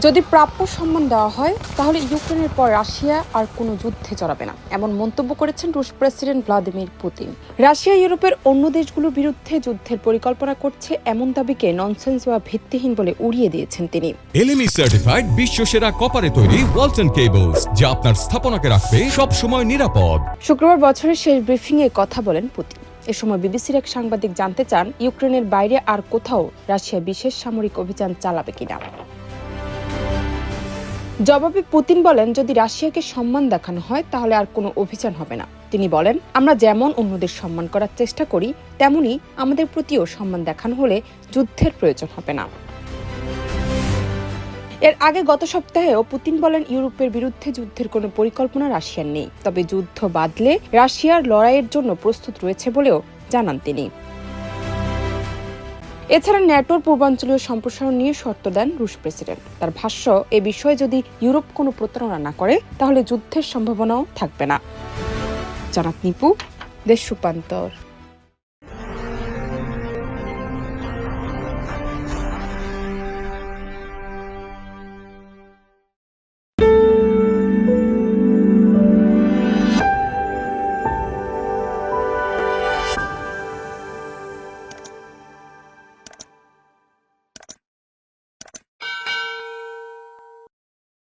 যদি প্রাপ্য সম্মান দেওয়া হয় তাহলে ইউক্রেনের পর রাশিয়া আর কোনো যুদ্ধে জড়াবে না, এমন মন্তব্য করেছেন রুশ প্রেসিডেন্ট ভ্লাদিমির পুতিন। রাশিয়া ইউরোপের অন্য দেশগুলোর বিরুদ্ধে যুদ্ধের পরিকল্পনা করছে এমন দাবিকে ননসেন্স বা ভিত্তিহীন বলে উড়িয়ে দিয়েছেন তিনি। এলএমই সার্টিফাইড বিশ্বসেরা কপারে তৈরি ওয়ালটন কেবলস, যা আপনার স্থাপনাকে রাখবে সব সময় নিরাপদ। শুক্রবার বছরের শেষ ব্রিফিংয়ে কথা বলেন পুতিন। এ সময় বিবিসির এক সাংবাদিক জানতে চান ইউক্রেনের বাইরে আর কোথাও রাশিয়া বিশেষ সামরিক অভিযান চালাবে কিনা। জবাবে পুতিন বলেন, যদি রাশিয়াকে সম্মান দেখানো হয় তাহলে আর কোনো অভিযান হবে না। তিনি বলেন, আমরা যেমন অন্যদের সম্মান করার চেষ্টা করি তেমনি আমাদের প্রতিও সম্মান দেখানো হলে যুদ্ধের প্রয়োজন হবে না। এর আগে গত সপ্তাহেও পুতিন বলেন, ইউরোপের বিরুদ্ধে যুদ্ধের কোনো পরিকল্পনা রাশিয়ার নেই, তবে যুদ্ধ বাধলে রাশিয়ার লড়াইয়ের জন্য প্রস্তুত রয়েছে বলেও জানান তিনি। এছাড়া ন্যাটোর পূর্বাঞ্চলীয় সম্প্রসারণ নিয়ে শর্ত দেন রুশ প্রেসিডেন্ট। তার ভাষ্য, এ বিষয়ে যদি ইউরোপ কোনো প্রতারণা না করে তাহলে যুদ্ধের সম্ভাবনাও থাকবে না। জনাত নিপু, দেশ রূপান্তর।